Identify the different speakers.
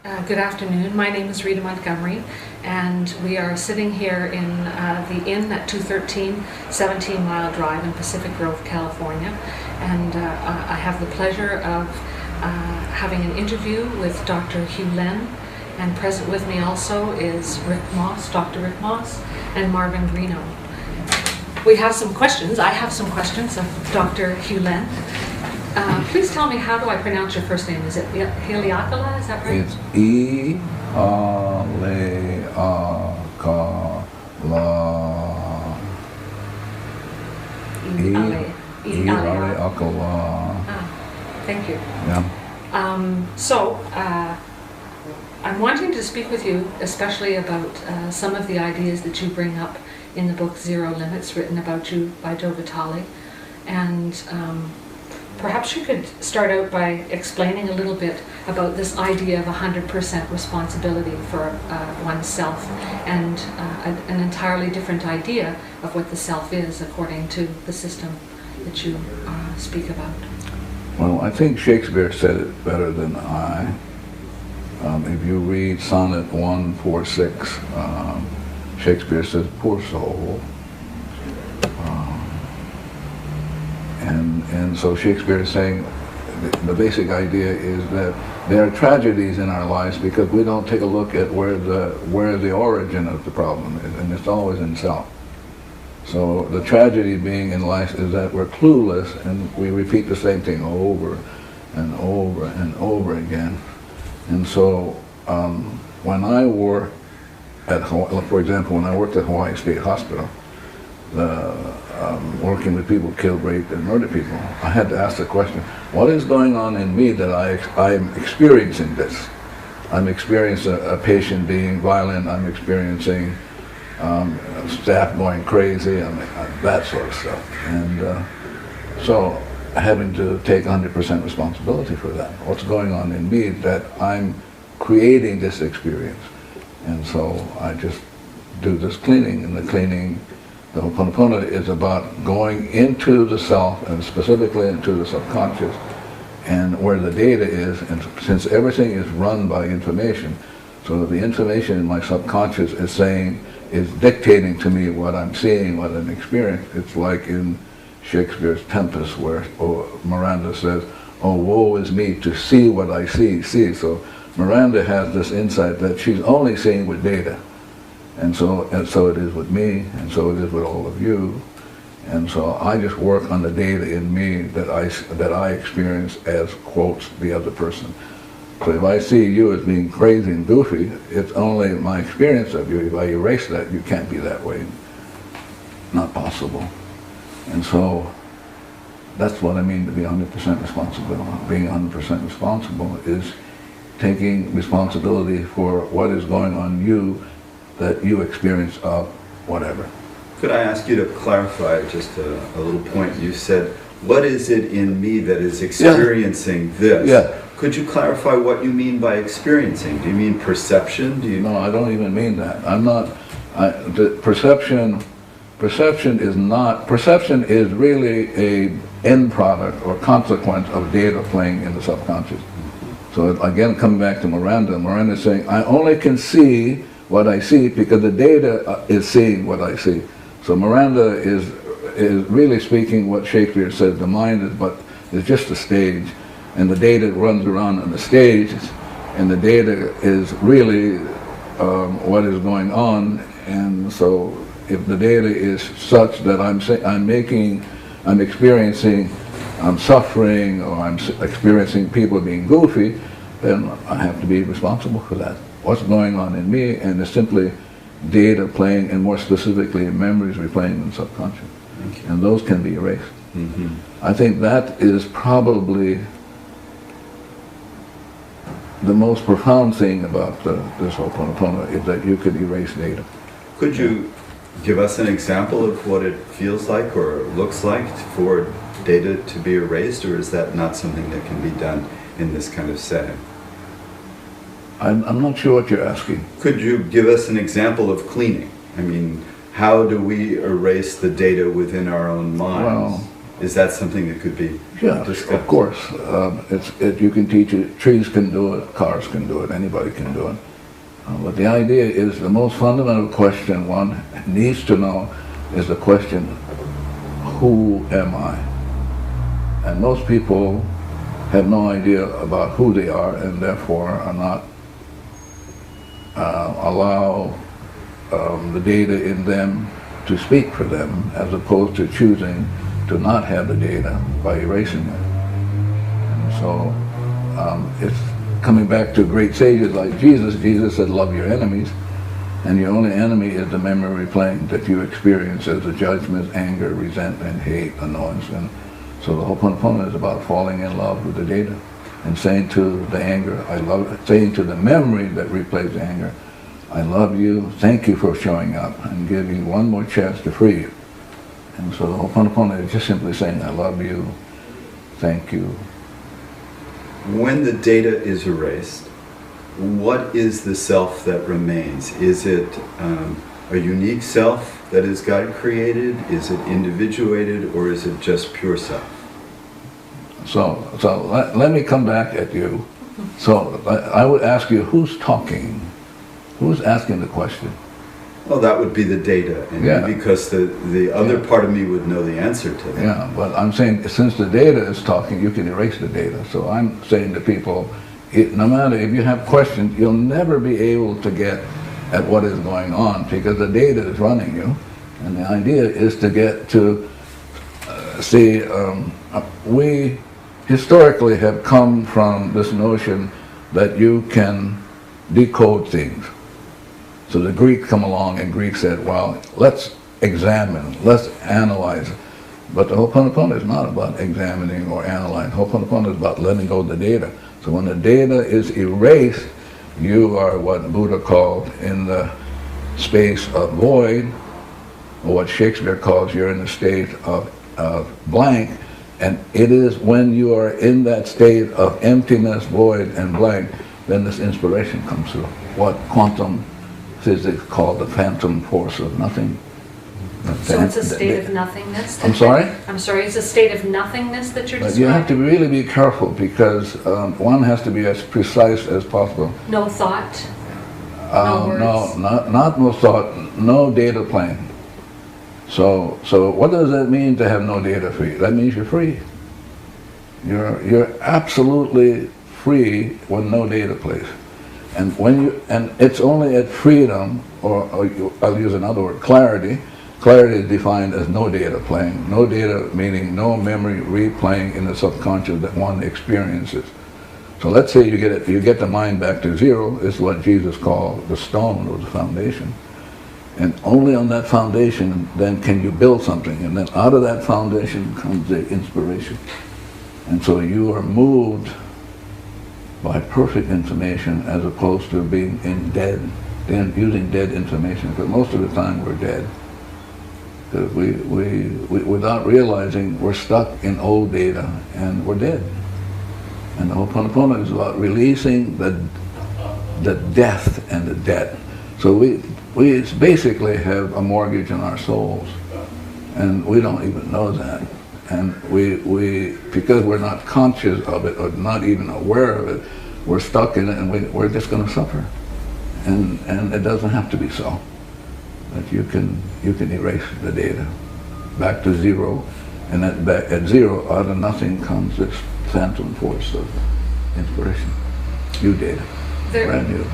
Speaker 1: Good afternoon. My name is Rita Montgomery, and we are sitting here in the Inn at 213 17 Mile Drive in Pacific Grove, California. And I have the pleasure of having an interview with Dr. Hugh Len, and present with me also is Rick Moss, Dr. Rick Moss, and Marvin Greeno. We have some questions. I have some questions of Dr. Hugh Len. Please tell me, how do I pronounce your first name? Is it Heliakala? Is that right?
Speaker 2: It's E-A-L-E-A-K-A-L-A. E-A-L-E-A-K-A-L-A.
Speaker 1: Thank you.
Speaker 2: Yeah.
Speaker 1: I'm wanting to speak with you especially about some of the ideas that you bring up in the book Zero Limits, written about you by Joe Vitale. And perhaps you could start out by explaining a little bit about this idea of 100% responsibility for oneself, and an entirely different idea of what the self is according to the system that you speak about.
Speaker 2: Well, I think Shakespeare said it better than I. If you read Sonnet 146, Shakespeare says, "Poor soul." And so Shakespeare is saying the basic idea is that there are tragedies in our lives because we don't take a look at where the origin of the problem is, and it's always in self. So the tragedy being in life is that we're clueless and we repeat the same thing over and over and over again. And so when I work at Hawaii, for example, when I worked at Hawaii State Hospital, working with people killed, raped, and murdered people, I had to ask the question, what is going on in me that I'm experiencing this? I'm experiencing a patient being violent, I'm experiencing staff going crazy, that sort of stuff. And so having to take 100% responsibility for that. What's going on in me that I'm creating this experience? And so I just do this cleaning, and the cleaning, the Ho'oponopono is about going into the self, and specifically into the subconscious, and where the data is. And since everything is run by information, so the information in my subconscious is dictating to me what I'm seeing, what I'm experiencing. It's like in Shakespeare's Tempest, where Miranda says, "Oh, woe is me to see what I see." So Miranda has this insight that she's only seeing with data. And so it is with me, and so it is with all of you. And so I just work on the data in me that I experience as, quotes, the other person. So if I see you as being crazy and goofy, it's only my experience of you. If I erase that, you can't be that way. Not possible. And so that's what I mean to be 100% responsible. Being 100% responsible is taking responsibility for what is going on you, that you experience of whatever.
Speaker 3: Could I ask you to clarify just a little point? You said, what is it in me that is experiencing this?
Speaker 2: Yeah.
Speaker 3: Could you clarify what you mean by experiencing? Do you mean perception?
Speaker 2: No, I don't even mean that. Perception is really a end product or consequence of data playing in the subconscious. So again, coming back to Miranda is saying, I only can see what I see because the data is seeing what I see. So Miranda is really speaking what Shakespeare said, the mind is just a stage, and the data runs around on the stage, and the data is really what is going on. And so if the data is such that I'm experiencing suffering, or I'm experiencing people being goofy, then I have to be responsible for that. What's going on in me, and it's simply data playing, and more specifically memories replaying in the subconscious. And those can be erased.
Speaker 3: Mm-hmm.
Speaker 2: I think that is probably the most profound thing about this Ho'oponopono, is that you could erase data.
Speaker 3: Could you give us an example of what it feels like or looks like for data to be erased, or is that not something that can be done in this kind of setting?
Speaker 2: I'm not sure what you're asking.
Speaker 3: Could you give us an example of cleaning? I mean, how do we erase the data within our own minds? Is that something that could be
Speaker 2: Yes,
Speaker 3: discussed?
Speaker 2: of course. You can teach it. Trees can do it. Cars can do it. Anybody can do it. But the idea is the most fundamental question one needs to know is the question, who am I? And most people have no idea about who they are, and therefore are not allow the data in them to speak for them, as opposed to choosing to not have the data by erasing it. And so it's coming back to great sages like Jesus. Jesus said, love your enemies, and your only enemy is the memory replaying that you experience as a judgment, anger, resentment, hate, annoyance. And so the Ho'oponopono is about falling in love with the data and saying to the anger, I love it, saying to the memory that replays the anger, I love you, thank you for showing up, and giving you one more chance to free you. And so the Ho'oponopono is just simply saying, I love you, thank you.
Speaker 3: When the data is erased, what is the self that remains? Is it a unique self that is God created? Is it individuated, or is it just pure self?
Speaker 2: So let me come back at you. So I would ask you, who's talking? Who's asking the question?
Speaker 3: Well, that would be the data, and
Speaker 2: Yeah.
Speaker 3: because the other part of me would know the answer to that.
Speaker 2: Yeah, but I'm saying since the data is talking, you can erase the data. So I'm saying to people, no matter if you have questions, you'll never be able to get at what is going on because the data is running you. And the idea is to get to see, we historically have come from this notion that you can decode things. So the Greeks come along, and Greeks said, well, let's examine, let's analyze. But the Ho'oponopono is not about examining or analyzing. Ho'oponopono is about letting go of the data. So when the data is erased, you are what Buddha called in the space of void, or what Shakespeare calls you're in the state of blank. And it is when you are in that state of emptiness, void, and blank, then this inspiration comes through. What quantum physics called the phantom force of nothing.
Speaker 1: So it's a state of nothingness?
Speaker 2: I'm sorry?
Speaker 1: I'm sorry, it's a state of nothingness that you're
Speaker 2: But
Speaker 1: describing?
Speaker 2: you have to really be careful because one has to be as precise as possible.
Speaker 1: No thought? No words?
Speaker 2: No, not no thought, no data plane. So what does that mean to have no data free? That means you're free. You're absolutely free when no data plays. And it's only at freedom, or I'll use another word, clarity. Clarity is defined as no data playing. No data meaning no memory replaying in the subconscious that one experiences. So let's say you get the mind back to zero. This is what Jesus called the stone or the foundation. And only on that foundation then can you build something. And then out of that foundation comes the inspiration. And so you are moved by perfect information as opposed to being using dead information. Because most of the time we're dead. Because we without realizing, we're stuck in old data and we're dead. And the Ho'oponopono is about releasing the death and the debt. So we basically have a mortgage on our souls, and we don't even know that. And because we're not conscious of it or not even aware of it, we're stuck in it, and we're just going to suffer. And it doesn't have to be so. That you can erase the data back to zero, and at zero, out of nothing comes this phantom force of inspiration. New data, brand new.